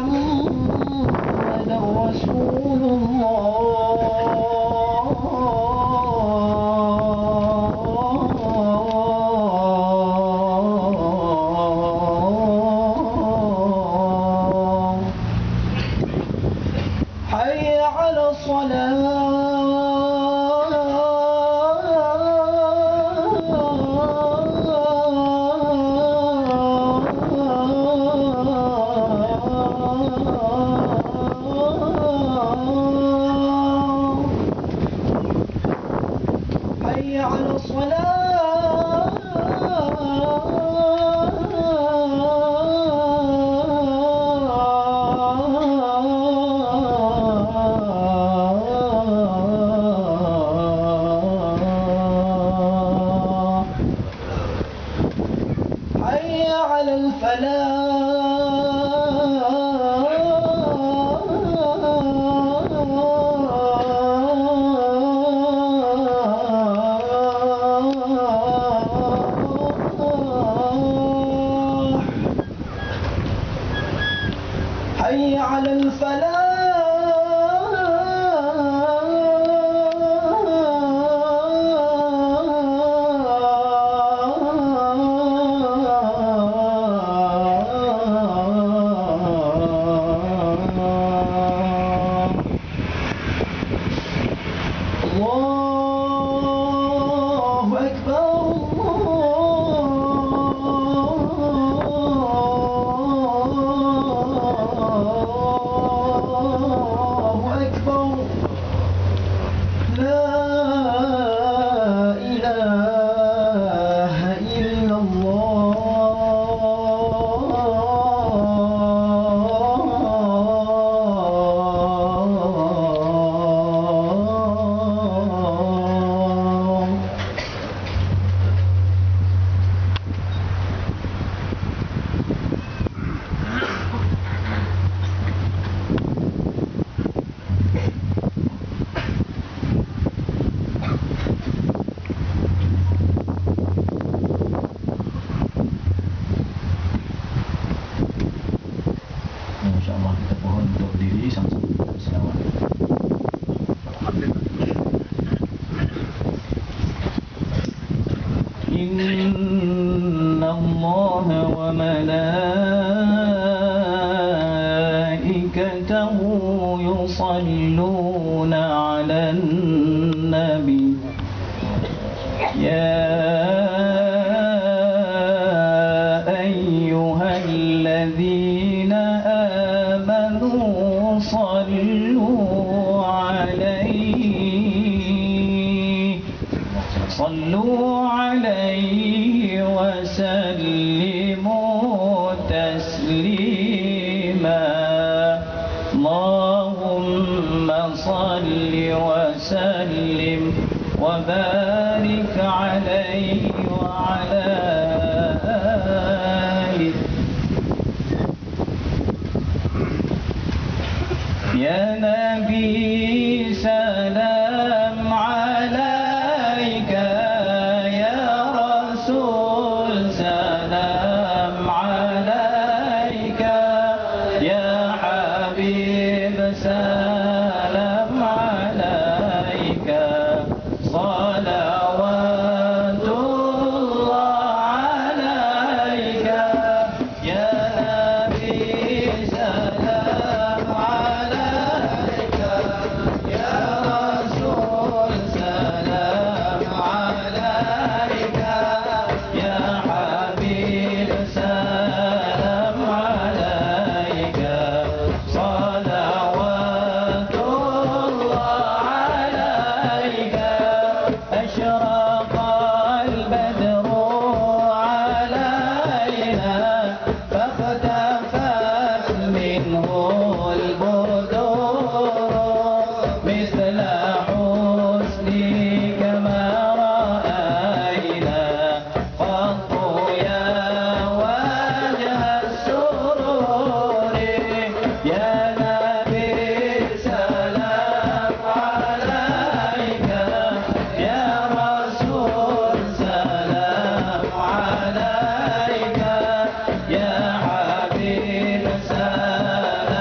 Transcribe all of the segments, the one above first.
محمدا رسول الله. حي على حي على حي على حي على الله أكبر الله أكبر لا إله إلا الله. InsyaAllah kita mohon untuk diri sama-sama. Inna Allah wa malaikatahu yusalluna 'alan nabi ya ayyuhalladzina amanu sallu 'alaihi wa sallimu taslima. Allahumma salli wa sallim wa barik 'alaihi wa 'ala alihi. Ya Nabi salam 'alaika, ya Rasul salam 'alaika, ya Habib salam 'alaika. Salawatullah 'alaika, ya Nabi salam 'alaika, ya Rasul salam 'alaika, ya Habib salam 'alaika. Salawatullah 'alaika. Ashraqal badru 'alaina فاختفت منه البدور مثل حسنك ما رأينا قط يا وجه السرور. يا نبي سلام عليك، يا رسول سلام عليك، يا حبيب سلام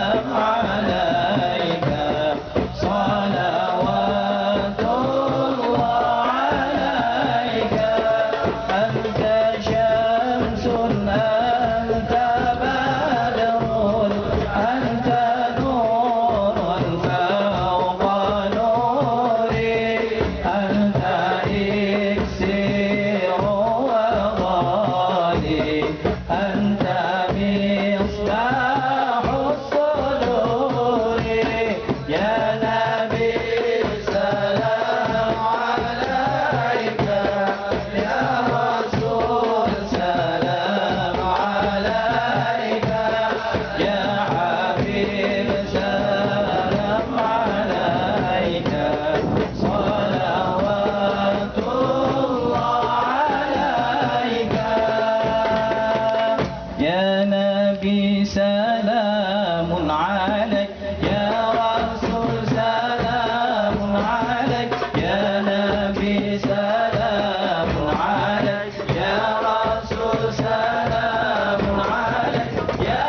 عليك يا رسول سلام عليك يا نبي سلام عليك يا رسول سلام عليك يا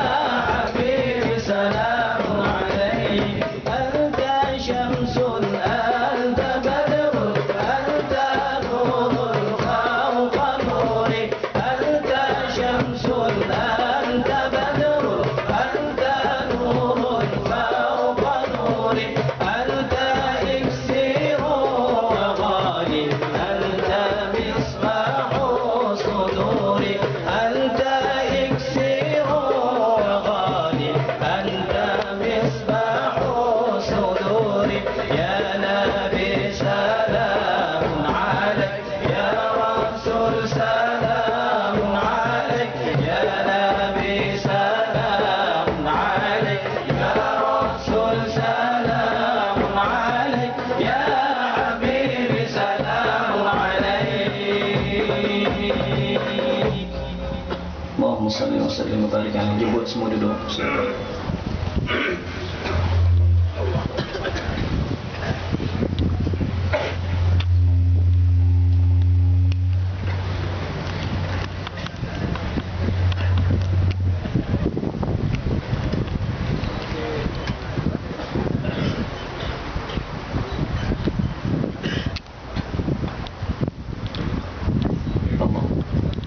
حبيب سلام عليك أنت شمس أنت بدر أنت نور فوق نوري أنت شمس أنت بدر أنت نور فوق نوري أنت إكسير وغالي أنت مصباح صدوري أنت إكسير وغالي أنت مصباح صدوري يا نبي سلام عليك يا رسول سلام عليك يا نبي سلام عليك يا رسول سلام عليك يا حبيبي سلام عليك اللهم صل وسلم وبارك عليه. Buat semua duduk.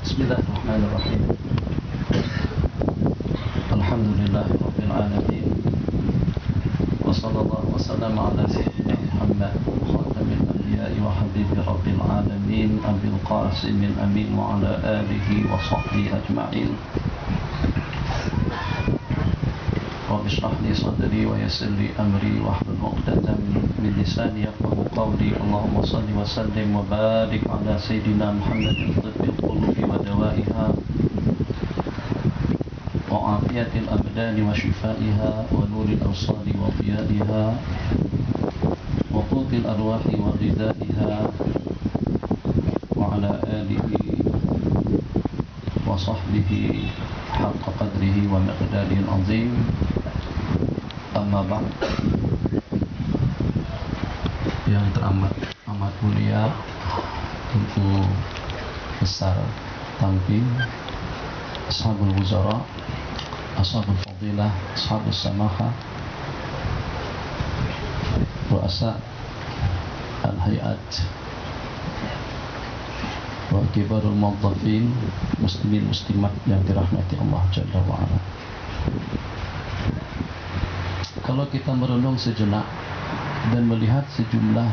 Bismillahirrahmanirrahim. Alhamdulillahi rabbil alamin. Wa sallallahu wa sallam ala sayyidina Muhammad khatamil anbiya'i wa habibi rabbil alamin abil qasimil amin wa ala alihi wa sahbihi ajma'in. Rabbi shrah li sadri wa yassir li amri wahlul 'uqdatam min lisani yafqahu qawli. Allahumma shalli wa sallim wa barik ala sayyidina Muhammadin tibbil qulubi wa dawaiha wa afiyatil abdani wa shifaiha wa nuril awsali wa diyaiha wa qutil arwahi wa ghidaiha wa ala alihi wa sahbihi haqqa qadrihi wa miqdaril azim. Amma ba'd. Yang teramat mulia Ibu Besar Tamping, Ashabul Wuzara, Ashabul Fadilah, Ashabul Samaha, Ru'asa Al-Hayat wa Kibarul Muwazzafin, Muslimin Muslimat yang dirahmati Allah Jalla wa'ala. Kalau kita merenung sejenak dan melihat sejumlah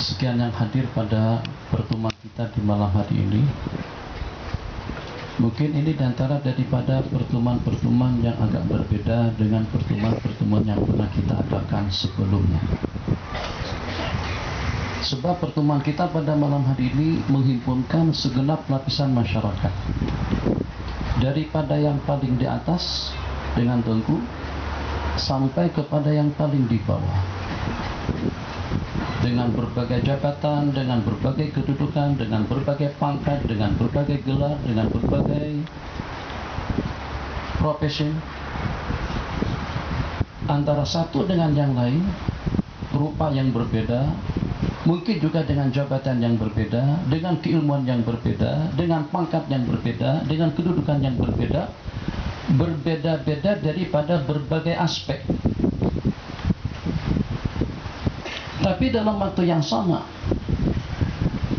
sekian yang hadir pada pertemuan kita di malam hari ini, mungkin ini diantara daripada pertemuan-pertemuan yang agak berbeda dengan pertemuan-pertemuan yang pernah kita adakan sebelumnya. Sebab pertemuan kita pada malam hari ini menghimpunkan segenap lapisan masyarakat, daripada yang paling di atas dengan tengku sampai kepada yang paling di bawah, dengan berbagai jabatan, dengan berbagai kedudukan, dengan berbagai pangkat, dengan berbagai gelar, dengan berbagai profesi, antara satu dengan yang lain, rupa yang berbeda, mungkin juga dengan jabatan yang berbeda, dengan keilmuan yang berbeda, dengan pangkat yang berbeda, dengan kedudukan yang berbeda, berbeda-beda daripada berbagai aspek. Tapi dalam waktu yang sama,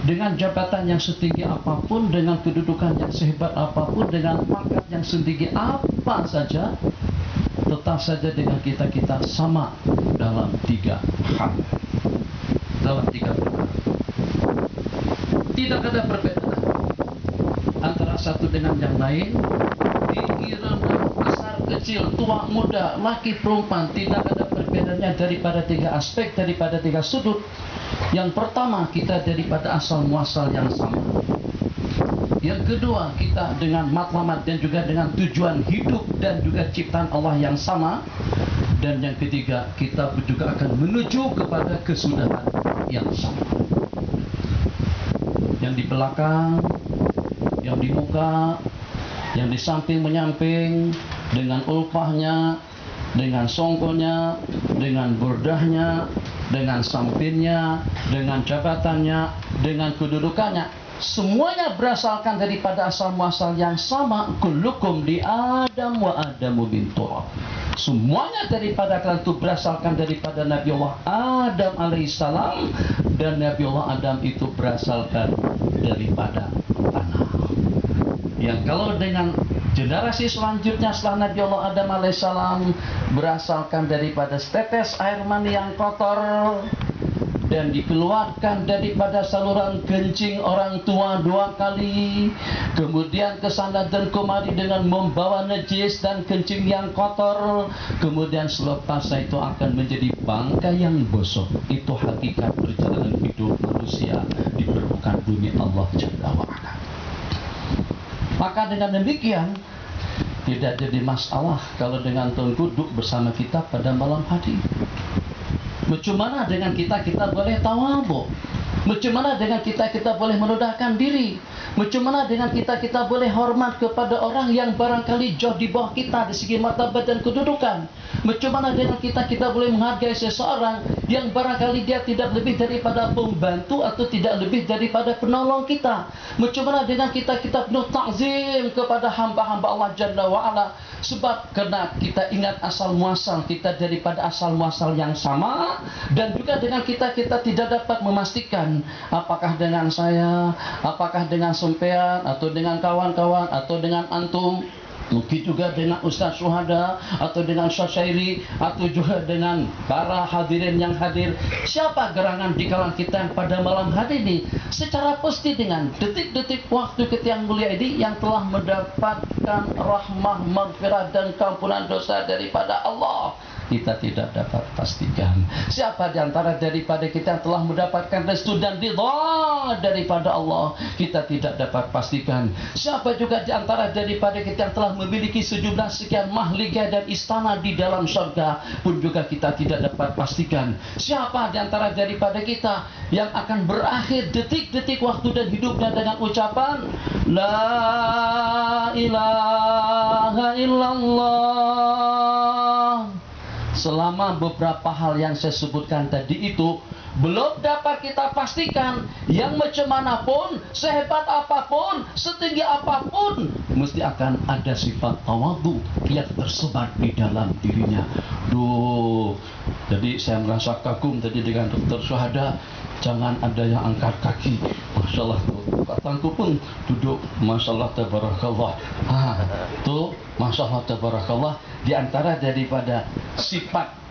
dengan jabatan yang setinggi apapun, dengan kedudukan yang sehebat apapun, dengan pangkat yang setinggi apa saja, tetap saja dengan kita sama dalam tiga hal, dalam tiga perkara. Tidak ada perbedaan antara satu dengan yang lain. Tinggi, rendah, besar, kecil, tua, muda, laki, perempuan, tidak ada perbedaannya daripada tiga aspek, daripada tiga sudut. Yang pertama, kita daripada asal muasal yang sama. Yang kedua, kita dengan matlamat dan juga dengan tujuan hidup dan juga ciptaan Allah yang sama. Dan yang ketiga, kita juga akan menuju kepada kesudahan yang sama. Yang di belakang, yang di muka, yang di samping menyamping, dengan ulfahnya, dengan songkonya, dengan burdahnya, dengan sampinnya, dengan jabatannya, dengan kedudukannya, semuanya berasalkan daripada asal muasal yang sama. Kullukum li Adam wa Adamu min turab. Semuanya daripada kalian itu berasalkan daripada Nabi Allah Adam alaihissalam, dan Nabi Allah Adam itu berasalkan daripada tanah. Yang kalau dengan generasi selanjutnya setelah Nabi Allah Adam alaihissalam berasalkan daripada setetes air mani yang kotor dan dikeluarkan daripada saluran kencing orang tua 2 kali, kemudian ke sana dan kemari dengan membawa najis dan kencing yang kotor, kemudian selepas itu akan menjadi bangkai yang bosok. Itu hakikat perjalanan hidup manusia di permukaan bumi Allah Jalla wa'ala. Maka dengan demikian tidak jadi masalah kalau dengan Tuanku duduk bersama kita pada malam hari. Bagaimana dengan kita boleh tawadhu? Bagaimana dengan kita boleh merendahkan diri? Bagaimana dengan kita boleh hormat kepada orang yang barangkali jauh di bawah kita di segi martabat dan kedudukan? Bagaimana dengan kita boleh menghargai seseorang yang barangkali dia tidak lebih daripada pembantu atau tidak lebih daripada penolong kita? Bagaimana dengan kita penuh takzim kepada hamba-hamba Allah Jalla wa'ala? Sebab karena kita ingat asal muasal kita daripada asal muasal yang sama, dan juga dengan kita tidak dapat memastikan apakah dengan saya, apakah dengan Sempean, atau dengan kawan-kawan, atau dengan antum, mungkin juga dengan Ustaz Syuhada, atau dengan Syasyairi, atau juga dengan para hadirin yang hadir. Siapa gerangan di kalangan kita pada malam hari ini secara pasti dengan detik-detik waktu kita yang mulia ini yang telah mendapatkan rahmah, maghfirah dan keampunan dosa daripada Allah? Kita tidak dapat pastikan. Siapa di antara daripada kita yang telah mendapatkan restu dan ridha daripada Allah? Kita tidak dapat pastikan. Siapa juga di antara daripada kita yang telah memiliki sejumlah sekian mahligai dan istana di dalam surga pun juga kita tidak dapat pastikan. Siapa di antara daripada kita yang akan berakhir detik-detik waktu dan hidupnya dengan ucapan La ilaha illallah? Selama beberapa hal yang saya sebutkan tadi itu belum dapat kita pastikan, yang macam manapun, sehebat apapun, setinggi apapun, mesti akan ada sifat tawadhu yang tersebar di dalam dirinya. Jadi saya merasa kagum tadi dengan Dr. Syuhada. Jangan ada yang angkat kaki. Masya Allah tuh. Katangku pun duduk. Masya Allah tabarakallah. Tuh Masya Allah tabarakallah. Di antara daripada sifat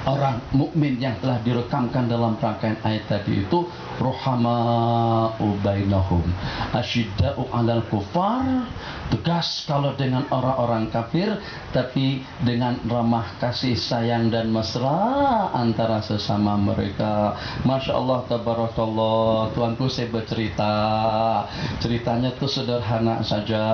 orang mukmin yang telah direkamkan dalam rangkaian ayat tadi itu ruhama'u bainahum asyidda'u 'alal kufar, tegas kalau dengan orang-orang kafir, tapi dengan ramah kasih sayang dan mesra antara sesama mereka. Masya Allah tabarakallah. Tuanku, saya bercerita, ceritanya itu sederhana saja.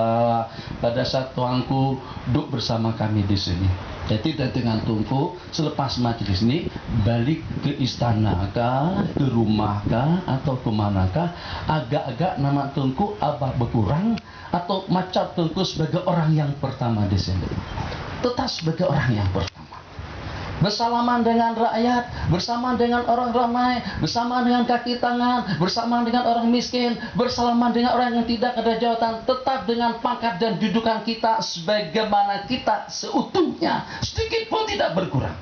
Pada saat tuanku duduk bersama kami di sini, jadi dengan tuanku selepas majelis ini balik ke istana kah, ke rumah kah, atau kemanakah, agak-agak nama tuanku abah berkurang atau macam tuanku sebagai orang yang pertama di sini. Tetap sebagai orang yang pertama. Bersalaman dengan rakyat, bersama dengan orang ramai, bersama dengan kaki tangan, bersama dengan orang miskin, bersalaman dengan orang yang tidak ada jawatan, tetap dengan pangkat dan dudukan kita sebagaimana kita seutuhnya, sedikit pun tidak berkurang.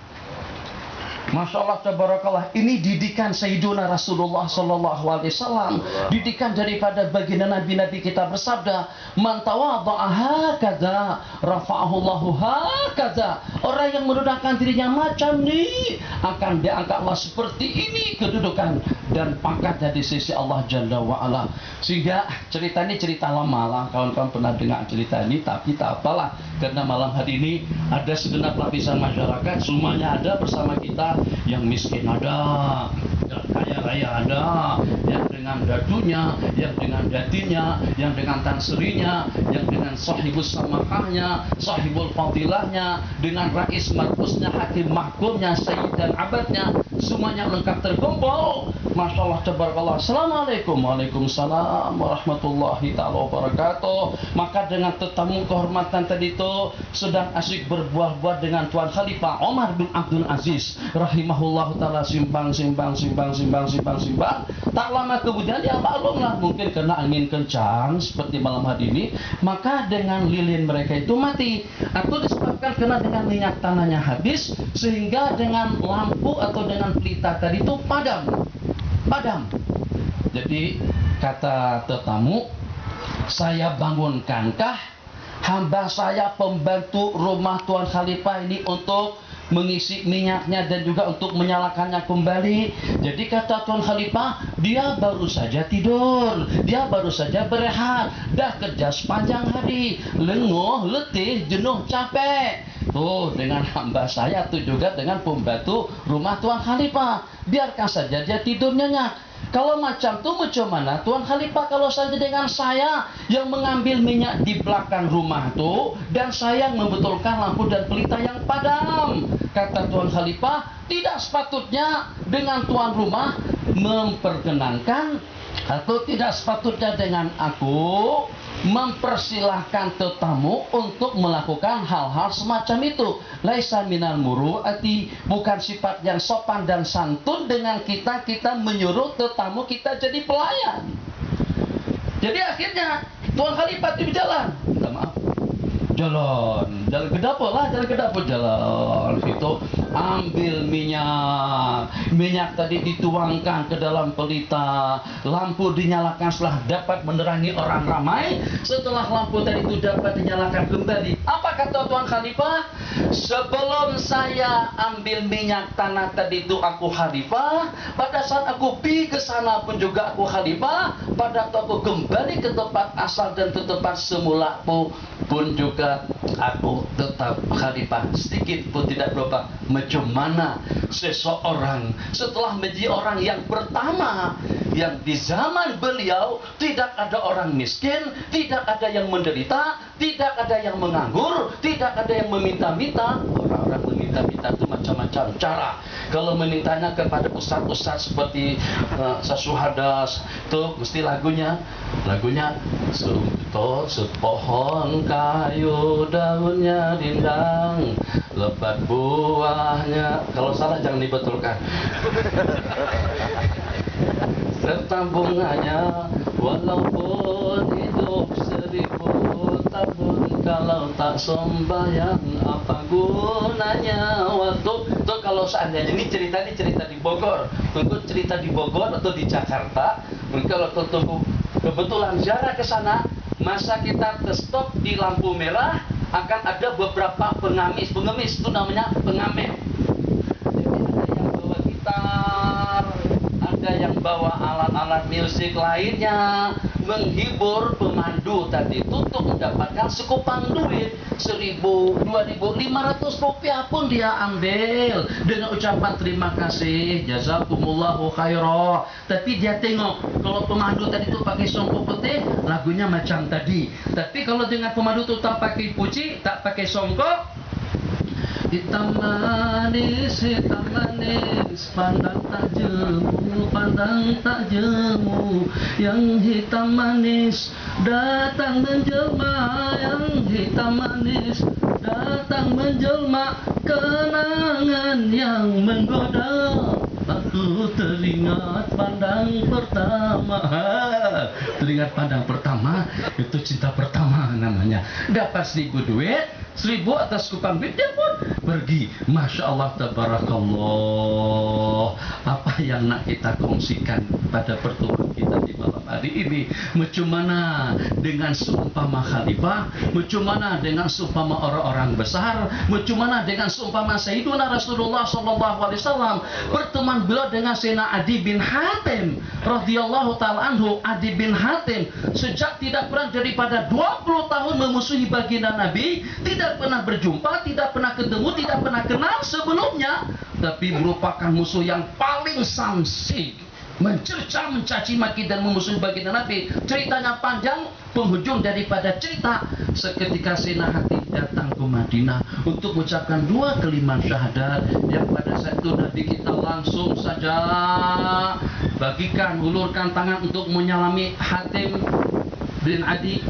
Masya Allah tabarakallah. Ini didikan Sayyiduna Rasulullah sallallahu alaihi wasallam, didikan daripada baginda Nabi-Nabi kita bersabda, man tawadha'a hakadha rafa'ahu Allahu hakadha. Orang yang merendahkan dirinya macam ini akan diangkat Allah seperti ini kedudukan dan pangkatnya di sisi Allah Jalla wa'ala. Sehingga cerita ini cerita lama lah, kawan-kawan pernah dengar cerita ini, tapi tak apalah, karena malam hari ini ada segenap lapisan masyarakat, semuanya ada bersama kita. Yang miskin ada, yang kaya raya ada, yang dengan dadunya, yang dengan datinya, yang dengan tanserinya, yang dengan sahibus samahahnya, sahibul fadilahnya, dengan rais markusnya, hakim mahkumnya, sayyid dan abadnya. semuanya lengkap terkumpul. Masya Allah, tabarakallah. Assalamualaikum, waalaikumsalam warahmatullahi ta'ala wabarakatuh. Maka dengan tetamu kehormatan tadi itu sedang asyik berbuah-buah dengan Tuan Khalifah Omar bin Abdul Aziz rahimahullah ta'ala, simpang. Tak lama kemudian ya maklumlah, mungkin kena angin kencang seperti malam hari ini, maka dengan lilin mereka itu mati, atau disebabkan kena dengan minyak tanahnya habis, sehingga dengan lampu atau dengan pelita tadi itu padam. Jadi kata tetamu, saya bangunkankah hamba saya pembantu rumah Tuan Khalifah ini untuk mengisi minyaknya dan juga untuk menyalakannya kembali. Jadi kata Tuan Khalifah, dia baru saja tidur, dia baru saja berehat, dah kerja sepanjang hari, lenguh, letih, jenuh, capek. Tuh, dengan hamba saya tuh juga dengan pembantu rumah Tuan Khalifah, biarkan saja dia tidur nyenyak. Kalau macam tuh macam mana Tuan Khalifah kalau saja dengan saya yang mengambil minyak di belakang rumah tuh, dan saya yang membetulkan lampu dan pelita yang padam. Kata Tuan Khalifah, tidak sepatutnya dengan tuan rumah memperkenankan, atau tidak sepatutnya dengan aku mempersilahkan tetamu untuk melakukan hal-hal semacam itu. Laisa minal muru'ati, bukan sifat yang sopan dan santun dengan kita menyuruh tetamu kita jadi pelayan. Jadi akhirnya Tuan Khalifah itu jalan, minta maaf, jalan ke dapur lah, jalan itu, ambil minyak tadi dituangkan ke dalam pelita, lampu dinyalakan setelah dapat menerangi orang ramai. Setelah lampu tadi itu dapat dinyalakan kembali, apa kata Tuan Khalifah? Sebelum saya ambil minyak tanah tadi itu aku Khalifah, pada saat aku pergi ke sana pun juga aku Khalifah, pada saat aku kembali ke tempat asal dan ke tempat semula pun juga aku tetap Khalifah. Sedikit pun tidak berubah. Macam mana seseorang setelah menjadi orang yang pertama yang di zaman beliau tidak ada orang miskin, tidak ada yang menderita, tidak ada yang menganggur, tidak ada yang meminta-minta. Orang-orang meminta-minta itu macam-macam cara. Kalau memintanya kepada ustaz-ustaz seperti Sasuhadas, itu mesti lagunya sepohon kayu daunnya rindang, lebat buahnya. Kalau salah jangan dibetulkan. Serta bunganya walaupun hidup 1000 tahun, kalau tak sembahyang apa gunanya. Waktu itu kalau seandainya ini cerita di Bogor, untuk cerita di Bogor atau di Jakarta, kalau tentu kebetulan ziarah ke sana, masa kita stop di lampu merah, akan ada beberapa pengemis itu namanya pengamen. Jadi ada yang bawa gitar, ada yang bawa alat-alat musik lainnya, menghibur pemandu tadi itu untuk mendapatkan sekupang duit 1.000, 2.000, 500 rupiah pun dia ambil dengan ucapan terima kasih, jazakumullahu khairah. Tapi dia tengok kalau pemandu tadi itu pakai songkok putih, lagunya macam tadi. Tapi kalau dengan pemandu itu tak pakai puci, tak pakai songkok, hitam manis, pandang tak jemu, yang hitam manis datang menjelma, yang hitam manis datang menjelma, kenangan yang menggoda. Aku teringat pandang pertama. Teringat pandang pertama, itu cinta pertama namanya. Dapat 1.000 duit, 1.000 atas kupang duit, dia pun pergi. Masya Allah, tabarakallah. Apa yang nak kita kongsikan pada pertemuan kita di malam hari ini? Macam mana dengan seumpama Khalifah, macam mana dengan seumpama orang-orang besar, macam mana dengan seumpama Sayyiduna Rasulullah SAW. Pertemuan beliau dengan Sayyidina Adi bin Hatim radhiyallahu ta'ala anhu. Adi bin Hatim sejak tidak pernah daripada 20 tahun memusuhi baginda Nabi, tidak pernah berjumpa, tidak pernah ketemu, tidak pernah kenal sebelumnya, tapi merupakan musuh yang paling samsi, mencerca, mencaci maki dan memusuhi baginda Nabi. Ceritanya panjang, penghujung daripada cerita seketika Sayyidina Hatim datang ke Madinah untuk mengucapkan 2 kalimat syahadat, yang pada saat itu Nabi kita langsung saja bagikan, ulurkan tangan untuk menyalami Hatim bin Adi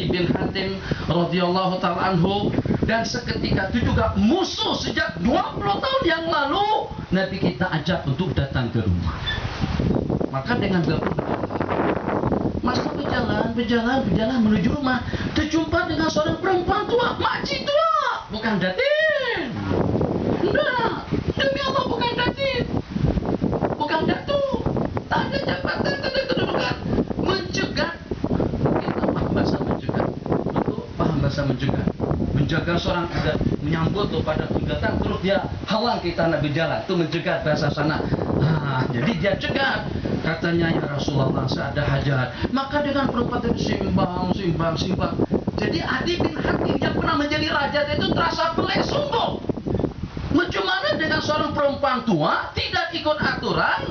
bin Hatim radhiyallahu ta'ala anhu. Dan seketika itu juga musuh sejak 20 tahun yang lalu Nabi kita ajak untuk datang ke rumah. Maka dengan masa berjalan menuju rumah, terjumpa dengan seorang perempuan tua, makcik tua, bukan datin. Enggak, demi Allah bukan datin, bukan datu, tak ada jabatan, tak ada kedudukan, mencegat. Kita paham bahasa mencegat, betul? Paham bahasa mencegat, menjaga seorang agar menyambut pada datang, terus dia halang kita nak berjalan, itu mencegat bahasa sana. Jadi dia cegat. Katanya, ya Rasulullah, saya ada hajat. Maka dengan perempuan itu simbang. Jadi Adi bin Hatim yang pernah menjadi raja itu terasa pelik sungguh. Bagaimana dengan seorang perempuan tua, tidak ikut aturan,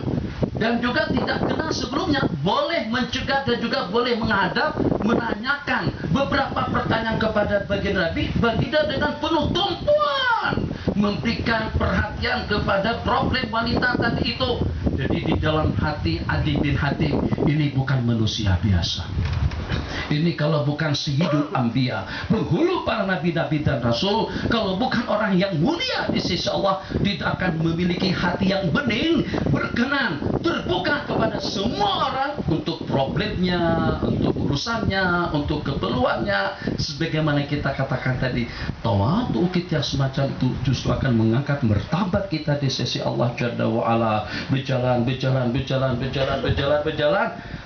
dan juga tidak kenal sebelumnya, boleh mencegat dan juga boleh menghadap, menanyakan beberapa pertanyaan kepada baginda Nabi. Baginda dengan penuh tumpuan memberikan perhatian kepada problem wanita tadi itu. Jadi di dalam hati Adi bin Hatim, ini bukan manusia biasa. Ini kalau bukan Sayyidul Anbiya, penghulu para nabi-nabi dan rasul, kalau bukan orang yang mulia di sisi Allah, tidak akan memiliki hati yang bening, berkenan, terbuka kepada semua orang untuk problemnya, untuk urusannya, untuk keperluannya. Sebagaimana kita katakan tadi, tawadu kita semacam itu justru akan mengangkat martabat kita di sisi Allah Jalla wa'ala. Berjalan.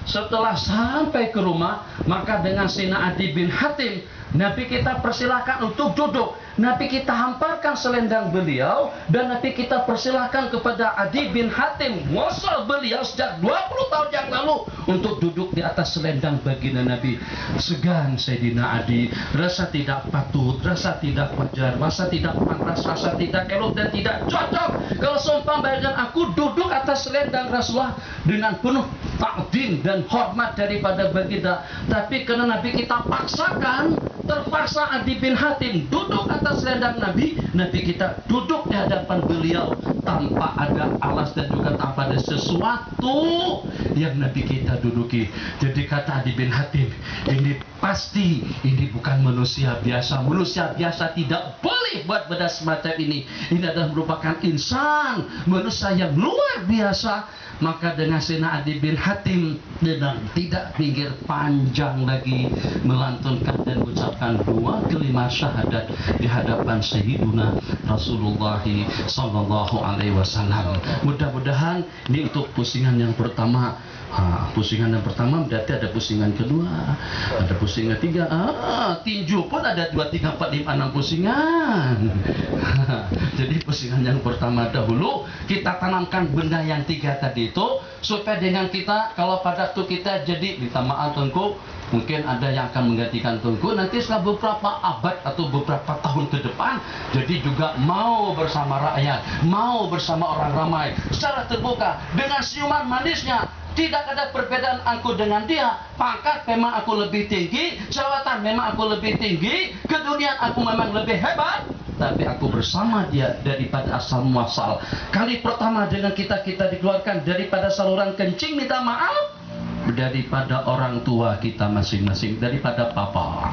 Setelah sampai ke rumah, maka dengan Sayyidina Adi bin Hatim, Nabi kita persilahkan untuk duduk. Nabi kita hamparkan selendang beliau, dan Nabi kita persilahkan kepada Adi bin Hatim, musuh beliau sejak 20 tahun yang lalu, untuk duduk di atas selendang baginda Nabi. Segan Sayyidina Adi, rasa tidak patut, rasa tidak wajar, rasa tidak pantas, rasa tidak elok dan tidak cocok kalau seumpama dengan aku duduk atas selendang Rasulullah dengan penuh takdim dan hormat daripada baginda. Tapi karena Nabi kita paksakan, terpaksa Adi bin Hatim duduk atas selendang Nabi. Nabi kita duduk di hadapan beliau tanpa ada alas dan juga tanpa ada sesuatu yang Nabi kita duduki. Jadi kata Adi bin Hatim, ini pasti ini bukan manusia biasa. Manusia biasa tidak boleh buat benda semacam ini. Ini adalah merupakan insan, manusia yang luar biasa. Maka dengan Sayyidina Adi bin Hatim dengan tidak pikir panjang lagi, melantunkan dan mengucapkan 2 kalimat syahadat di hadapan Sayyiduna Rasulullah sallallahu alaihi wasallam. Mudah-mudahan ini untuk pusingan yang pertama. Pusingan yang pertama berarti ada pusingan kedua, ada pusingan ketiga. Tinju pun ada 2, 3, 4, 5, 6 pusingan. Jadi pusingan yang pertama dahulu kita tanamkan benda yang 3 tadi itu, supaya dengan kita kalau pada waktu kita jadi, minta maaf Tengku, mungkin ada yang akan menggantikan Tengku nanti setelah beberapa abad atau beberapa tahun ke depan, jadi juga mau bersama rakyat, mau bersama orang ramai secara terbuka dengan senyuman manisnya. Tidak ada perbedaan aku dengan dia. Pangkat memang aku lebih tinggi, jabatan memang aku lebih tinggi, keduniaan aku memang lebih hebat, tapi aku bersama dia daripada asal muasal. Kali pertama dengan kita dikeluarkan daripada saluran kencing, minta maaf, daripada orang tua kita masing-masing, daripada papa.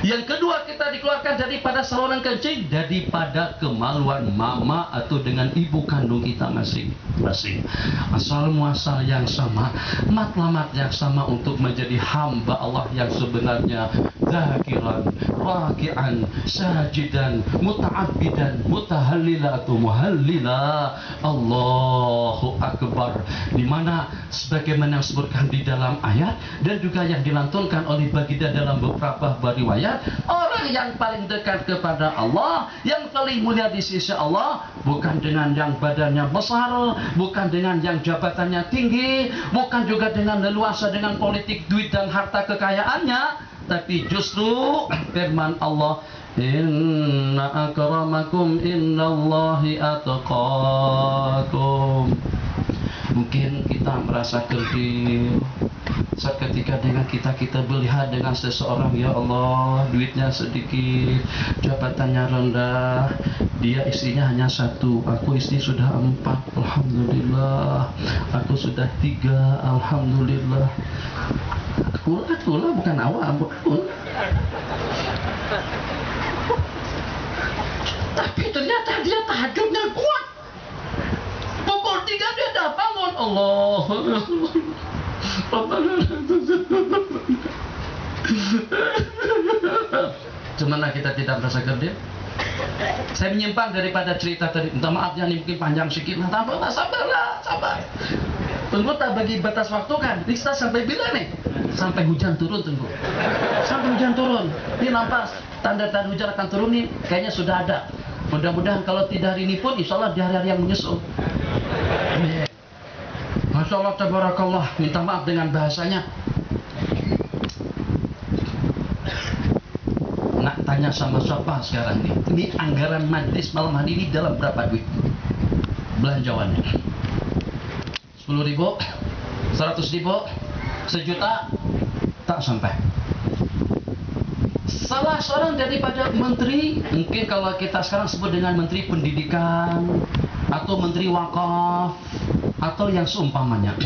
Yang kedua kita dikeluarkan daripada saluran kencing, daripada kemaluan mama atau dengan ibu kandung kita masing-masing. Asal muasal yang sama, matlamat yang sama untuk menjadi hamba Allah yang sebenarnya, zakiran, raki'an, sajidan, muta'abbidan, mutahallila atau muhallila, Allahu Akbar. Di mana sebagaimana yang disebutkan di dalam ayat dan juga yang dilantunkan oleh baginda dalam beberapa riwayat, orang yang paling dekat kepada Allah, yang paling mulia di sisi Allah, bukan dengan yang badannya besar, bukan dengan yang jabatannya tinggi, bukan juga dengan leluasa dengan politik, duit dan harta kekayaannya, tapi justru firman Allah, inna akramakum innallahi atqakum. Mungkin kita merasa kerdil seketika dengan kita melihat dengan seseorang, ya Allah, duitnya sedikit, jabatannya rendah, dia istrinya hanya satu, aku istri sudah 4, alhamdulillah, aku sudah 3, alhamdulillah. Kula bukan awam, bukan. Tapi ternyata dia tahajudnya kuat. Pukul 3 dia dah bangun. Allah. Cuman kita tidak merasa kerdil. Saya menyimpang daripada cerita tadi. Minta maafnya nih, mungkin panjang sedikit. Nah, sabarlah, sabar. Tunggu, tak bagi batas waktu kan. Kita sampai bila nih? Sampai hujan turun, tunggu. Sampai hujan turun. Ini nampak tanda-tanda hujan akan turun nih, kayaknya sudah ada. Mudah-mudahan kalau tidak hari ini pun, insya Allah di hari-hari yang menyusul. Masya Allah, tabarakallah. Minta maaf dengan bahasanya. Nak tanya sama siapa sekarang nih? Ini anggaran majlis malam hari ini dalam berapa duit? Belanjaannya 10.000, 100.000, sejuta, tak sampai. Salah seorang daripada menteri, mungkin kalau kita sekarang sebut dengan menteri pendidikan atau menteri wakaf atau yang seumpamanya,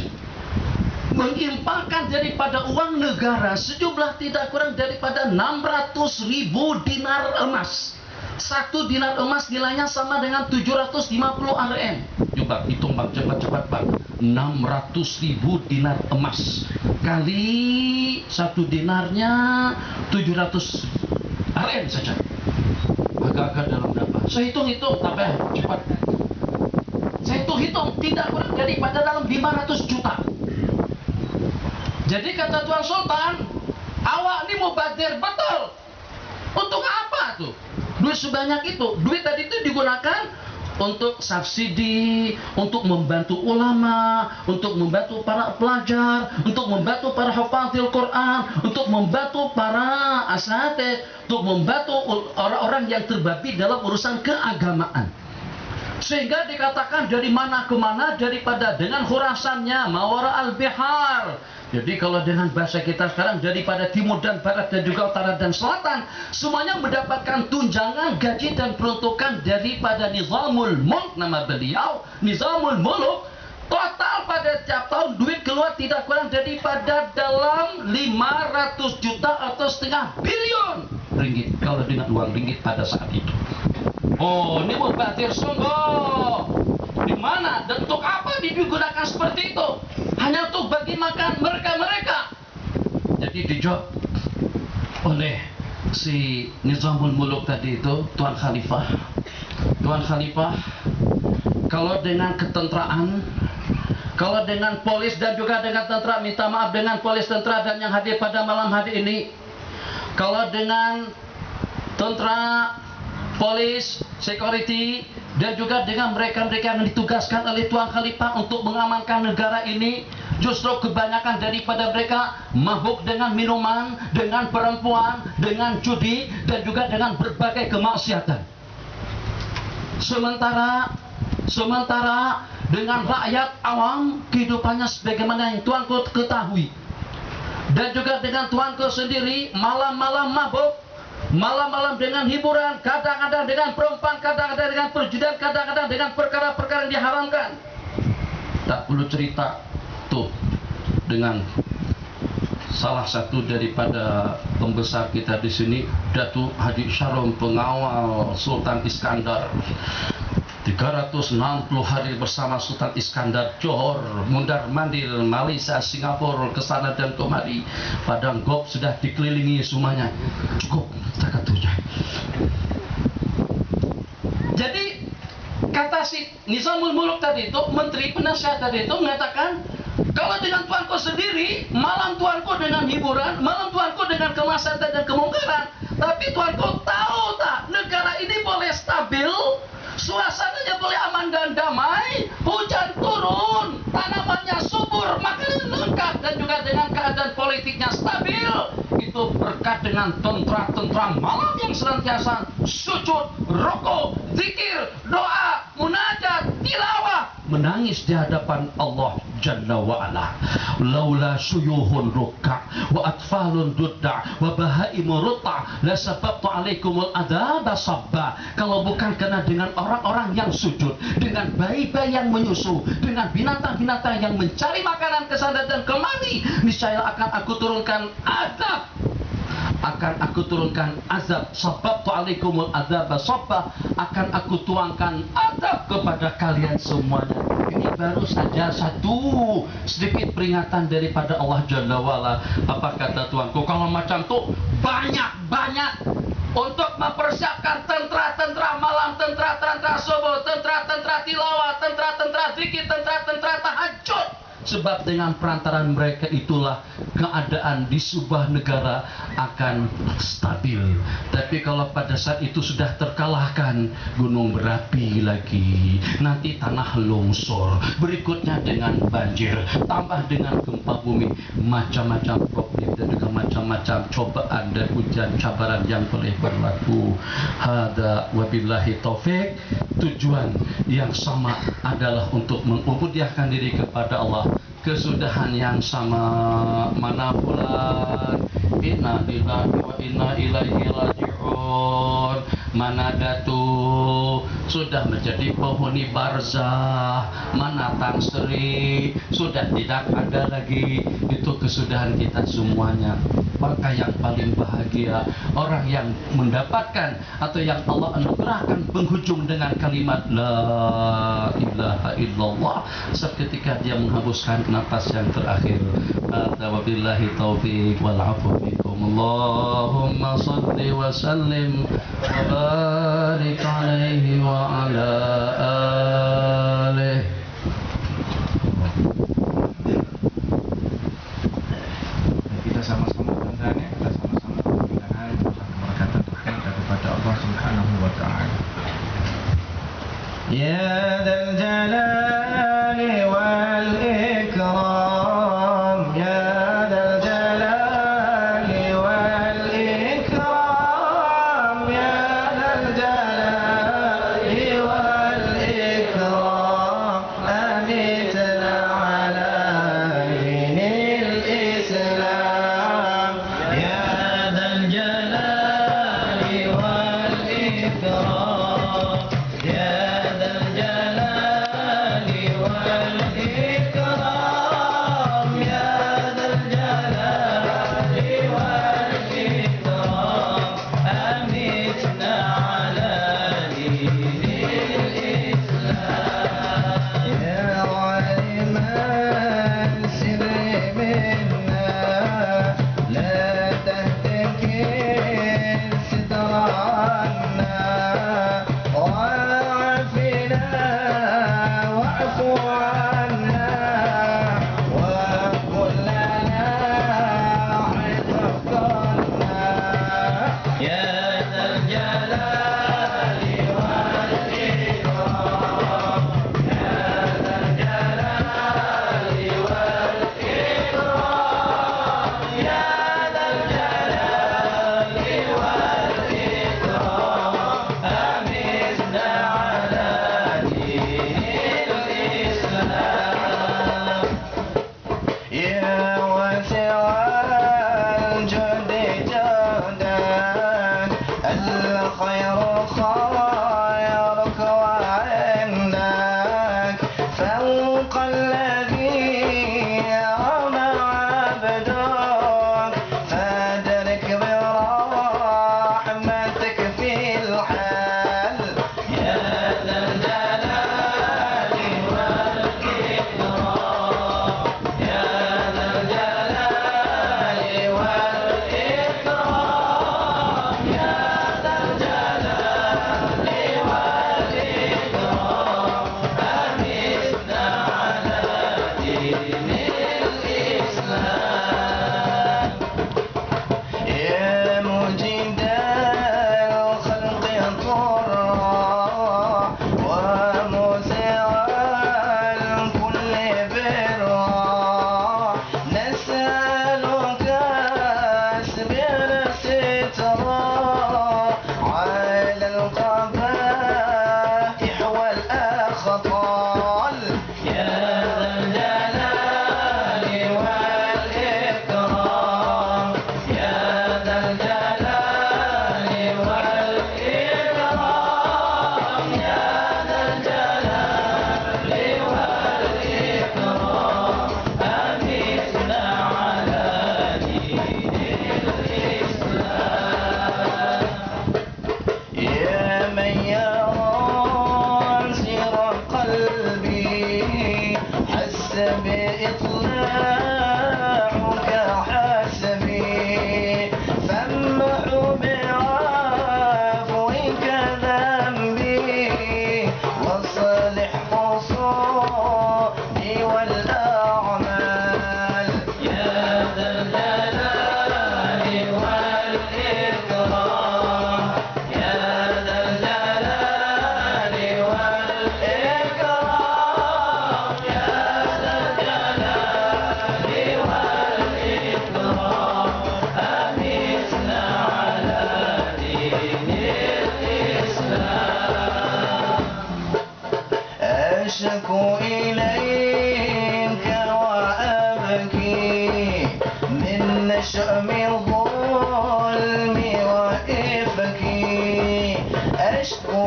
mengimpakkan daripada uang negara sejumlah tidak kurang daripada 600.000 dinar emas. 1 dinar emas nilainya sama dengan 750 Rm. Coba hitung bang, cepat-cepat bang. 600.000 dinar emas kali 1 dinarnya 700 Rm saja. Agak-agak dalam berapa? Saya hitung-hitung, tambah cepat. Saya hitung tidak kurang daripada dalam 500 juta. Jadi kata Tuan Sultan, awak ini mau badir betul. Untuk apa tuh? Duit sebanyak itu. Duit tadi itu digunakan untuk subsidi, untuk membantu ulama, untuk membantu para pelajar, untuk membantu para hafadzil Quran, untuk membantu para asatidz, untuk membantu orang-orang yang terbabi dalam urusan keagamaan. Sehingga dikatakan dari mana ke mana, daripada dengan khurasannya mawara al-bihar. Jadi kalau dengan bahasa kita sekarang, daripada timur dan barat dan juga utara dan selatan, semuanya mendapatkan tunjangan, gaji dan peruntukan daripada Nizamul Mulk, nama beliau Nizamul Mulk. Total pada tiap tahun duit keluar tidak kurang daripada dalam 500 juta atau setengah bilion ringgit kalau dengan uang ringgit pada saat itu. Oh, ini mau batir sungguh. Di mana dan untuk apa digunakan seperti itu? Hanya untuk bagi makan mereka-mereka. Jadi dijawab oleh si Nizamul Muluk tadi itu, Tuan Khalifah. Tuan Khalifah, kalau dengan ketentraan, kalau dengan polis dan juga dengan tentara, minta maaf dengan polis, tentara dan yang hadir pada malam hari ini, kalau dengan tentara, polis, security, dan juga dengan mereka-mereka yang ditugaskan oleh Tuan Khalifah untuk mengamankan negara ini, justru kebanyakan daripada mereka mabuk dengan minuman, dengan perempuan, dengan judi, dan juga dengan berbagai kemaksiatan. Sementara dengan rakyat awam, kehidupannya sebagaimana yang tuanku ketahui. Dan juga dengan tuanku sendiri, malam-malam mabuk, malam-malam dengan hiburan, kadang-kadang dengan perempuan, kadang-kadang dengan perjudian, kadang-kadang dengan perkara-perkara yang diharamkan. Tak perlu cerita tuh dengan salah satu daripada pembesar kita di sini, Datuk Haji Shalom, pengawal Sultan Iskandar. 360 hari bersama Sultan Iskandar, Johor, Mundar Mandir, Malaysia, Singapura, kesana dan kemari. Padang Gob sudah dikelilingi semuanya. Cukup takatunya. Jadi kata si Nizamul Muluk tadi itu, menteri penasihat tadi itu mengatakan, kalau dengan tuanku sendiri, malam tuanku dengan hiburan, malam tuanku dengan kemaksiatan dan kemungkaran. Tapi tuanku tahu tak, negara ini boleh stabil, suasananya boleh aman dan damai, hujan turun, tanamannya subur, makanan lengkap, dan juga dengan keadaan politiknya stabil. Itu berkat dengan tentara-tentara malam yang senantiasa sujud, rukuk, zikir, doa, munajat, tilawah, menangis di hadapan Allah Jalla wa'ala. Laula syuyuhun rukka wa atfalun dudda wa bahaimu rutta la sababtu alaikumul adaba sabba. Kalau bukan karena dengan orang-orang yang sujud, dengan bayi-bayi yang menyusu, dengan binatang-binatang yang mencari makanan ke sana dan kemari, niscaya akan aku turunkan azab. Sababtu alaikumul adaba sabba, akan aku tuangkan azab kepada kalian semuanya. Ini baru saja satu sedikit peringatan daripada Allah Jalla wa'ala. Apa kata Tuanku? Kalau macam tuh banyak-banyak untuk mempersiapkan tentara-tentara malam, tentara-tentara subuh, tentara-tentara tilawah, tentara-tentara zikir, tentara-tentara tahajud. Sebab dengan perantaraan mereka itulah keadaan di sebuah negara akan stabil. Tapi kalau pada saat itu sudah terkalahkan, gunung berapi lagi, nanti tanah longsor, berikutnya dengan banjir, tambah dengan gempa bumi, macam-macam problem dan juga macam-macam cobaan dan ujian cabaran yang boleh berlaku. Hada wabillahi taufik. Tujuan yang sama adalah untuk mengubudiyahkan diri kepada Allah. Kesudahan yang sama, mana bulan inna lillahi wa inna ilaihi raji'un, mana datu sudah menjadi penghuni barzah, mana Tan Sri sudah tidak ada lagi. Itu kesudahan kita semuanya. Maka yang paling bahagia orang yang mendapatkan atau yang Allah anugerahkan penghujung dengan kalimat la ilaha illallah, seketika dia menghembuskan nafas yang terakhir. Wabillahi taufiq wal afu minkum. Allahumma salli wa sallim wa barik alaihi wa ala alihi. Kita sama-sama bertanya, kita sama-sama mudah-mudahan keberkatan Tuhan kepada Allah Subhanahu wa taala. Ya dzal jalali wal ikram, ya dzal jalali wal ikram, ya dzal jalali wal ikram, amitna ala dinil Islam, ya dzal jalali wal ikram, ya أشكو إليك وأبكي من شأم الظلم وإفكي أشكو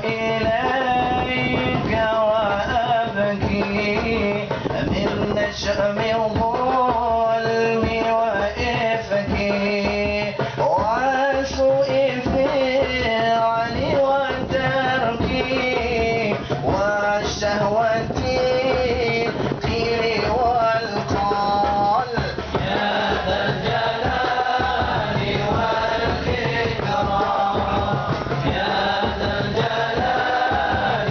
إليك وأبكي من شأم الظلم وإفكي وسوء الفعل وتركي والشهوة قيل والقال يا ذا الجلال والإكرام يا ذا الجلال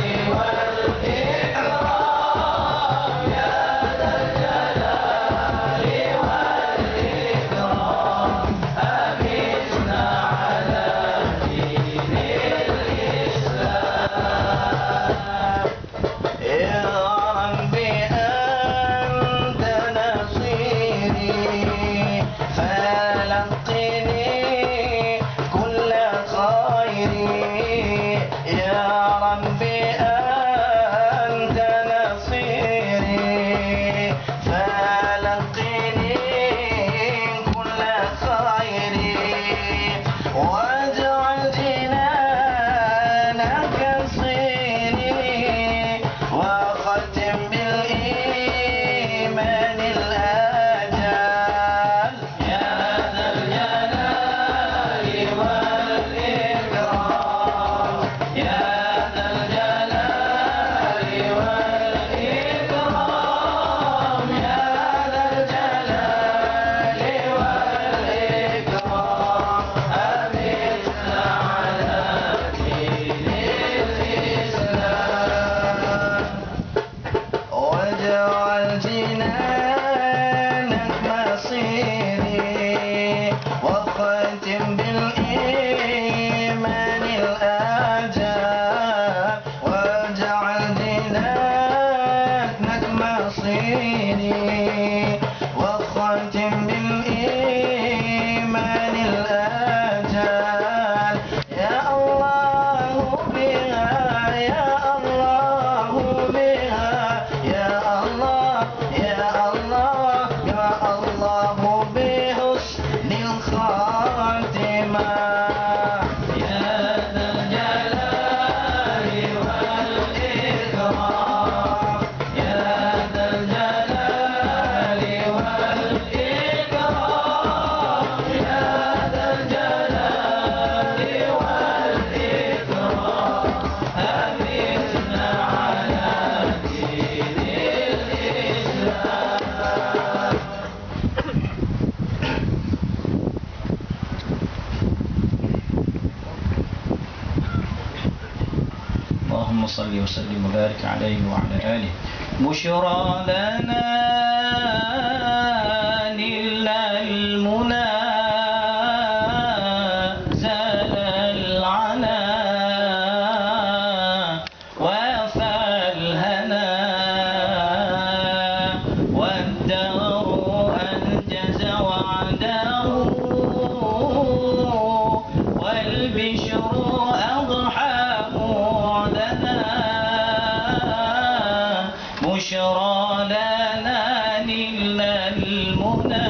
والإكرام يا ذا الجلال والإكرام أمتنا على دين الإسلام يا ربي أنت نصيري فلقني كل خير يا ربي أنت نصيري فلقني كل خير واجعل جنانك صيري وختم بالإيمان الآجال يا ذا الجلال والإكرام يا ذا الجلال والإكرام يا ذا الجلال والإكرام أمتنا على دين الإسلام واجعل جنانك مصيري وختم بالإيمان الآجال واجعل جنانك مصيري وختم بالإيمان الآجال يا الله بها يا الله بها يا الله يا الله يا الله بحسن الخاتمة يا ذا الجلال والإكرام يا ذا الجلال والإكرام يا ذا الجلال والإكرام أمتنا على دين الإسلام اللهم صل وسلم وبارك عليه وعلى آله بشرى لنا لله المنى زال العنا وفى الهنا والدار أنجز وعده والبشر أضحى معدنا بشرى لنا لله المنى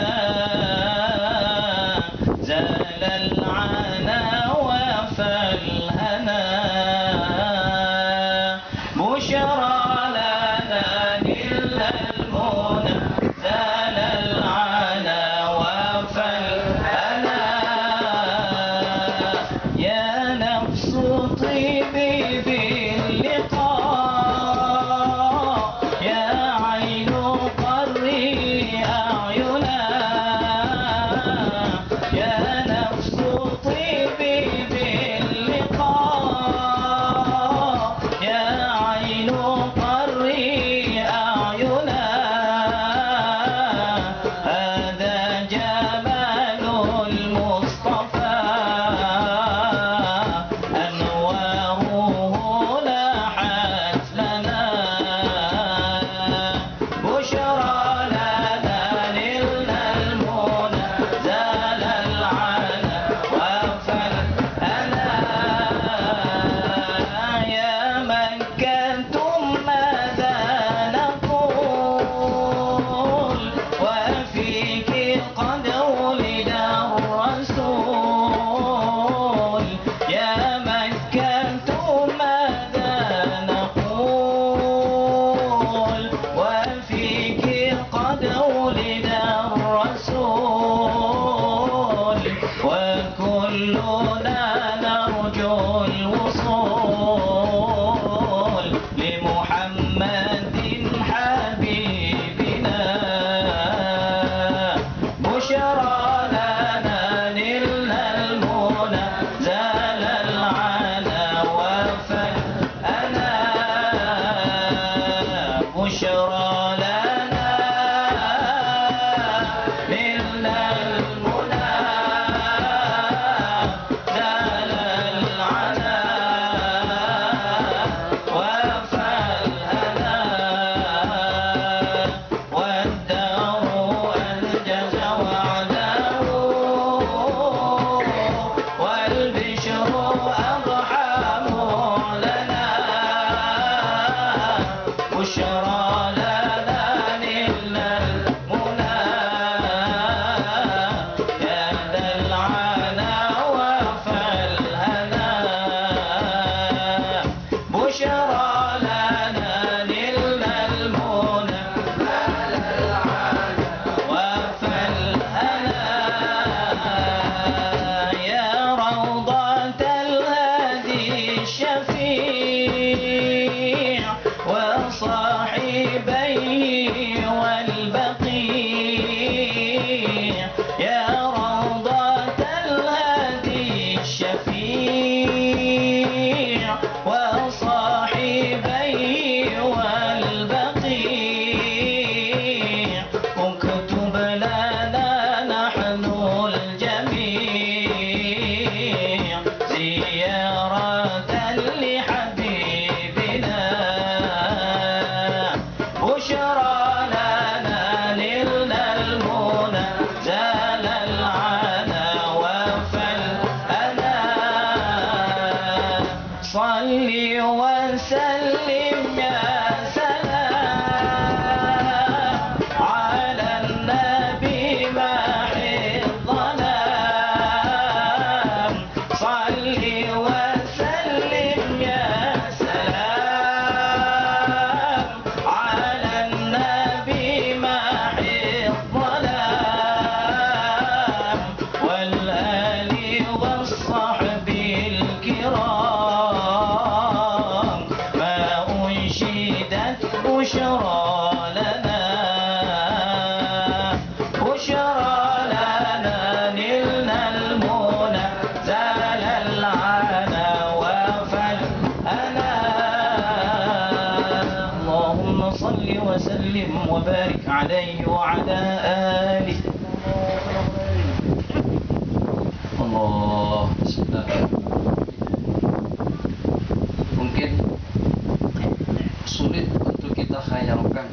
زال العنا وفى الهنا بشرى لنا لله المنى زال العنا وفى الهنا يا نفس طيبي باللقاء يا عين قري أعينا يا نفس طيبي باللقاء يا عين محمد حبيبنا بشرى لنا نلنا المنى زال العنا وفلأنا بشرى لنا نلنا المنى زال العنا وفلأنا والدار أنجز وعده والبشر أرحم لنا بشرى لنا نلنا المنى يا ذا العنا وفالهنا بشرى لنا نلنا المنى وفالهنا يا روضة الهادي الشفيع وصاحبيه والبقيع يا روضة الهادي الشفيع وصاحبيه والبقيع اكتب لنا نحن الجميع زيارة لحبيبنا بشرى لنا نلنا المنى زال العنا وفلأنا صل وسلم يا سلام على النبي محي الظلام صل وسلم يا سلام على النبي محي الظلام والآل والصحب الكرام ما أنشدت بشرى لنا بشرى لنا نلنا المنى زال العنا وفلأنا اللهم صل وسلم وبارك عليه وعلى آله Allah, mungkin sulit untuk kita khayalkan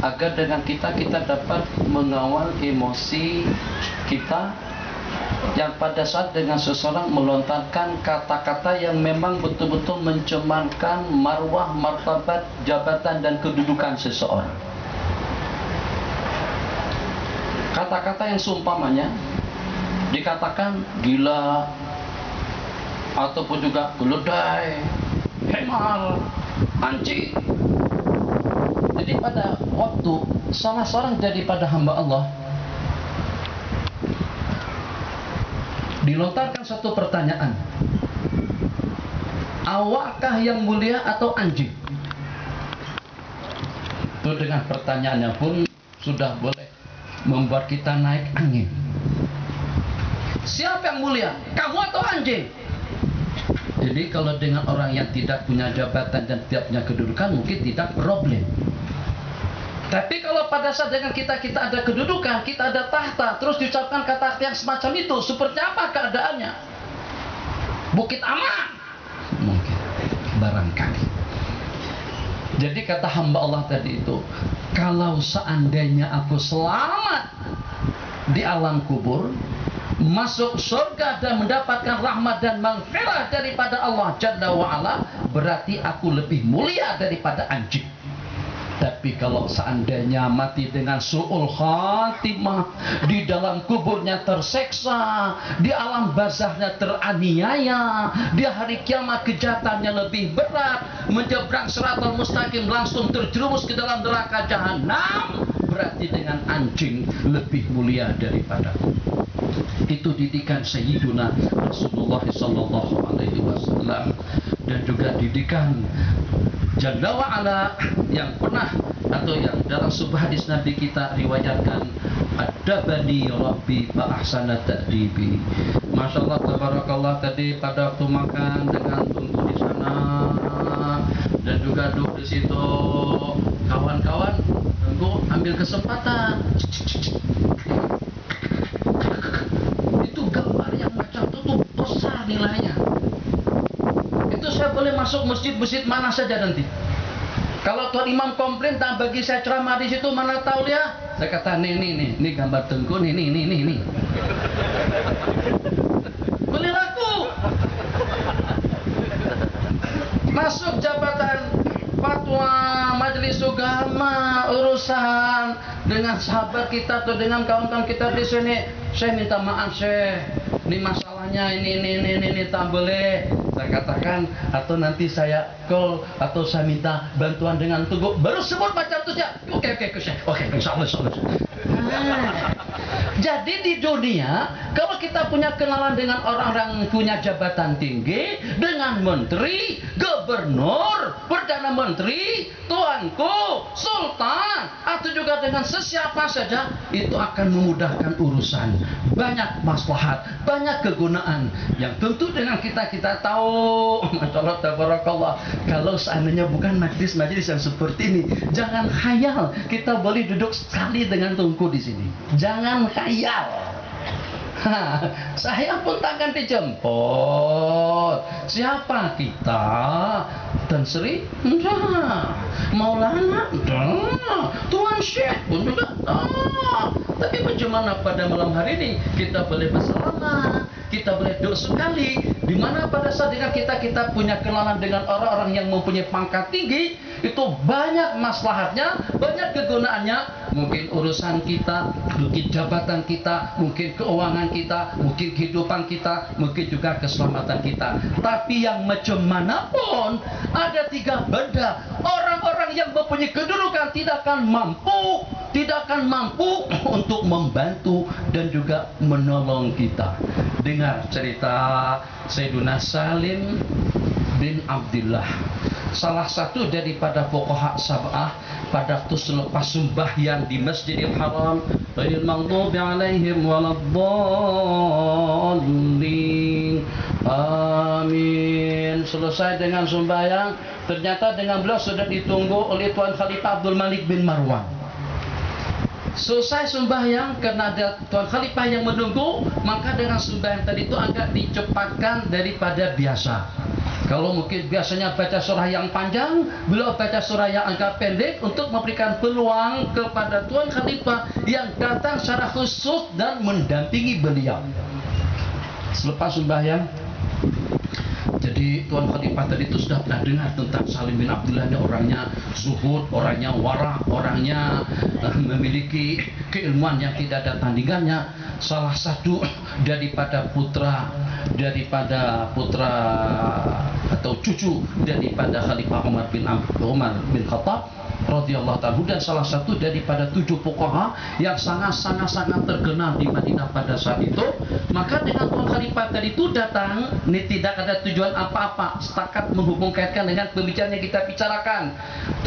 agar dengan kita dapat mengawal emosi kita yang pada saat dengan seseorang melontarkan kata-kata yang memang betul-betul mencemarkan marwah, martabat, jabatan dan kedudukan seseorang. Kata-kata yang seumpamanya dikatakan gila ataupun juga keledai, hemar, anjing. Jadi pada waktu salah seorang daripada hamba Allah dilontarkan satu pertanyaan, awakkah yang mulia atau anjing? Itu dengan pertanyaannya pun sudah boleh membuat kita naik angin. Siapa yang mulia? Kamu atau anjing? Jadi kalau dengan orang yang tidak punya jabatan dan tidak punya kedudukan mungkin tidak problem. Tapi kalau pada saat dengan kita ada kedudukan, kita ada tahta, terus diucapkan kata-kata yang semacam itu, seperti apa keadaannya? Bukit aman? Mungkin, barangkali. Jadi kata hamba Allah tadi itu, kalau seandainya aku selamat di alam kubur, masuk surga dan mendapatkan rahmat dan maghfirah daripada Allah Jalla wa'ala, berarti aku lebih mulia daripada anjing. Tapi kalau seandainya mati dengan su'ul khatimah, di dalam kuburnya terseksa, di alam barzahnya teraniaya, di hari kiamat kejahatannya lebih berat, menyeberang siratal mustaqim langsung terjerumus ke dalam neraka jahanam, berarti dengan anjing lebih mulia daripadaku. Itu didikan Sayyiduna Rasulullah sallallahu alaihi wasallam. dan juga didikan Jalla wa'ala yang pernah atau yang dalam sebuah hadis Nabi kita riwayatkan, adabani Rabbi fa ahsana ta'dibi. Masya Allah tabarakallah, tadi pada waktu makan dengan tunggu di sana dan juga duduk di situ, kawan-kawan tunggu ambil kesempatan. Itu gambar yang macam itu tuh besar nilainya. Itu saya boleh masuk masjid-masjid mana saja nanti. Kalau tuan imam komplain tak bagi saya ceramah di situ, mana tahu dia. Saya kata nih gambar Tengku nih. Boleh laku. Masuk jabatan fatwa, majelis agama, urusan dengan sahabat kita atau dengan kawan-kawan kita di sini. Saya minta maaf, ini masalahnya ini tak boleh. Saya katakan, atau nanti saya call atau saya minta bantuan dengan Teguh. Baru sebut macam itu ya. Oke, insya Allah. Jadi di dunia, kalau kita punya kenalan dengan orang-orang yang punya jabatan tinggi, dengan menteri, gubernur, perdana menteri, tuanku, sultan, atau juga dengan sesiapa saja, itu akan memudahkan urusan. Banyak maslahat, banyak kegunaan yang tentu dengan kita tahu. Masya Allah tabarakallah, kalau seandainya bukan majlis-majlis yang seperti ini, jangan khayal kita boleh duduk sekali dengan Tungku di sini. Jangan khayal. Saya pun takkan dijemput. Siapa kita? Tan Sri? Enggak. Maulana? Enggak. Tuan Syekh pun juga? Tapi bagaimana pada malam hari ini kita boleh bersalaman, kita boleh duduk sekali, di mana pada saat dengan kita punya kenalan dengan orang-orang yang mempunyai pangkat tinggi, itu banyak maslahatnya, banyak kegunaannya. Mungkin urusan kita, mungkin jabatan kita, mungkin keuangan kita, mungkin kehidupan kita, mungkin juga keselamatan kita. Tapi yang macam manapun, ada tiga benda. Orang-orang yang mempunyai kedudukan tidak akan mampu untuk membantu dan juga menolong kita. Dengar cerita Sayyiduna Salim bin Abdullah, salah satu daripada fuqaha sab'ah, pada waktu selepas sembahyang di Masjidil Haram, ghairil maghdubi alaihim waladdallin, amin. Selesai dengan sembahyang, ternyata dengan beliau sudah ditunggu oleh Tuan Khalifah Abdul Malik bin Marwan. Selesai sembahyang, karena ada Tuan Khalifah yang menunggu, maka dengan sembahyang tadi itu agak dicepatkan daripada biasa. Kalau mungkin biasanya baca surah yang panjang, beliau baca surah yang agak pendek untuk memberikan peluang kepada Tuan Khalifah yang datang secara khusus dan mendampingi beliau. Selepas sembahyang, jadi Tuan Khalifah tadi itu sudah pernah dengar tentang Salim bin Abdullah. Ini orangnya zuhud, orangnya wara, orangnya memiliki keilmuan yang tidak ada tandingannya. Salah satu daripada putra atau cucu daripada Khalifah Umar bin Khattab radhiyallahu ta'ala, dan salah satu daripada 7 fuqaha yang sangat terkenal di Madinah pada saat itu. Maka dengan Tuan Khalifah tadi itu datang, ini tidak ada tujuan apa-apa, setakat menghubung kaitkan dengan pembicaraan yang kita bicarakan.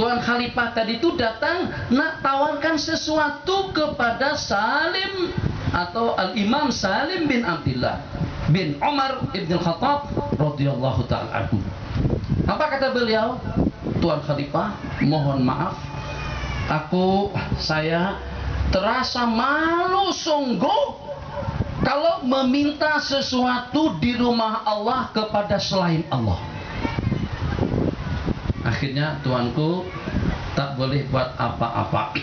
Tuan Khalifah tadi itu datang nak tawarkan sesuatu kepada Salim atau Al-Imam Salim bin Abdullah bin Umar ibn Khattab radhiyallahu ta'ala anhu. Apa kata beliau? Tuan Khalifah, mohon maaf, saya terasa malu sungguh kalau meminta sesuatu di rumah Allah kepada selain Allah. Akhirnya tuanku tak boleh buat apa-apa,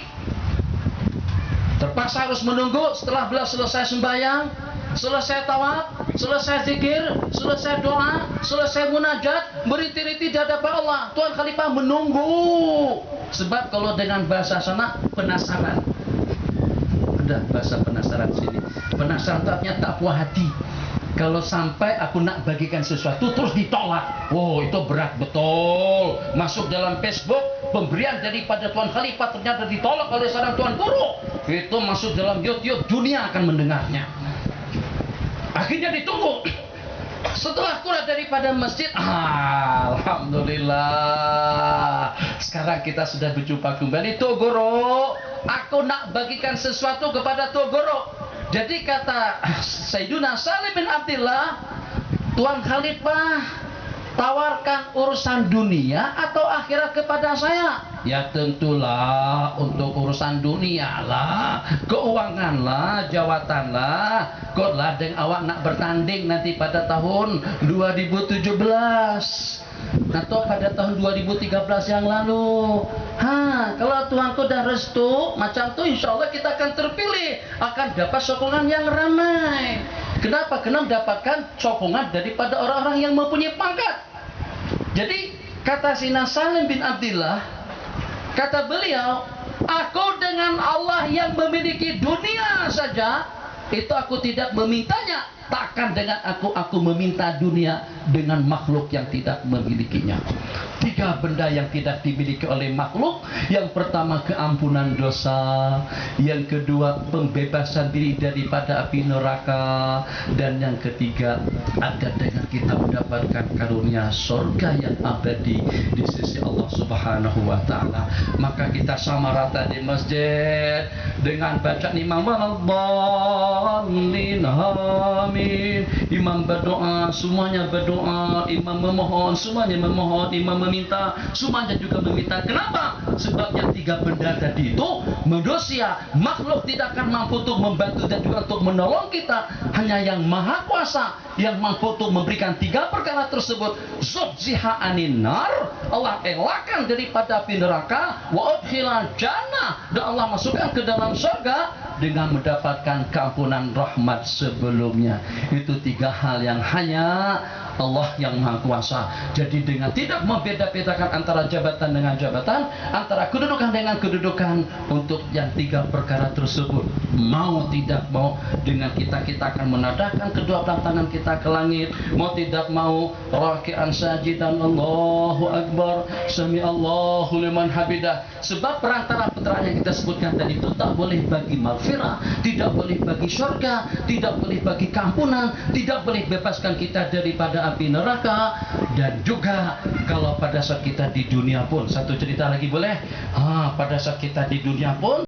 terpaksa harus menunggu. Setelah beliau selesai sembahyang, selesai tawaf, selesai zikir, selesai doa, selesai munajat, beriti-riti di hadapan Allah, Tuan Khalifah menunggu. Sebab kalau dengan bahasa sana, penasaran. Ada bahasa penasaran sini. Penasaran artinya tak puas hati. Kalau sampai aku nak bagikan sesuatu terus ditolak, oh itu berat betul. Masuk dalam Facebook, pemberian daripada Tuan Khalifah ternyata ditolak oleh seorang Tuan Guru, itu masuk dalam YouTube, dunia akan mendengarnya. Akhirnya ditunggu. Setelah keluar daripada masjid, alhamdulillah, sekarang kita sudah berjumpa kembali. Tuh Guru, aku nak bagikan sesuatu kepada Tuh Guru. Jadi kata Sayyiduna Salim bin Abdillah, Tuan Khalifah, tawarkan urusan dunia atau akhirat kepada saya? Ya tentulah untuk urusan dunia lah, keuangan lah, jawatan lah. Kok ladeng awak nak bertanding nanti pada tahun 2017 atau pada tahun 2013 yang lalu. Kalau Tuhanku dah restu macam tu, insya Allah kita akan terpilih, akan dapat sokongan yang ramai. Kenapa? Karena mendapatkan sokongan daripada orang-orang yang mempunyai pangkat. Jadi kata Sina Salim bin Abdillah, kata beliau, aku dengan Allah yang memiliki dunia saja, itu aku tidak memintanya. Takkan dengan aku meminta dunia dengan makhluk yang tidak memilikinya. 3 benda yang tidak dimiliki oleh makhluk. Yang pertama keampunan dosa, yang kedua pembebasan diri daripada api neraka, dan yang ketiga agar dengan kita mendapatkan karunia surga yang abadi di sisi Allah Subhanahu wa taala. Maka kita sama rata di masjid dengan baca imam wal-dallin amin. Imam berdoa, semuanya berdoa. Imam memohon, semuanya memohon. Imam meminta, semuanya juga meminta. Kenapa? Sebab yang 3 benda tadi itu manusia, makhluk tidak akan mampu untuk membantu dan juga untuk menolong kita. Hanya yang maha kuasa yang mampu untuk memberikan 3 perkara tersebut. Zubziha anin nar, Allah elakkan daripada api neraka. Wa udkhilal jannah, dan Allah masukkan ke dalam surga dengan mendapatkan keampunan rahmat sebelumnya. Itu 3 hal yang hanya Allah yang Maha Kuasa. Jadi dengan tidak membeda-bedakan antara jabatan dengan jabatan, antara kedudukan dengan kedudukan, untuk yang 3 perkara tersebut, mau tidak mau, dengan kita akan menadahkan kedua belah tangan kita ke langit. Mau tidak mau, raki'an sajidan, Allahu Akbar, sami Allahu liman hamidah. Sebab perantara yang kita sebutkan tadi itu tak boleh bagi maghfirah, tidak boleh bagi syurga, tidak boleh bagi keampunan, tidak boleh bebaskan kita daripada api neraka. Dan juga kalau pada saat kita di dunia pun, satu cerita lagi boleh? Pada saat kita di dunia pun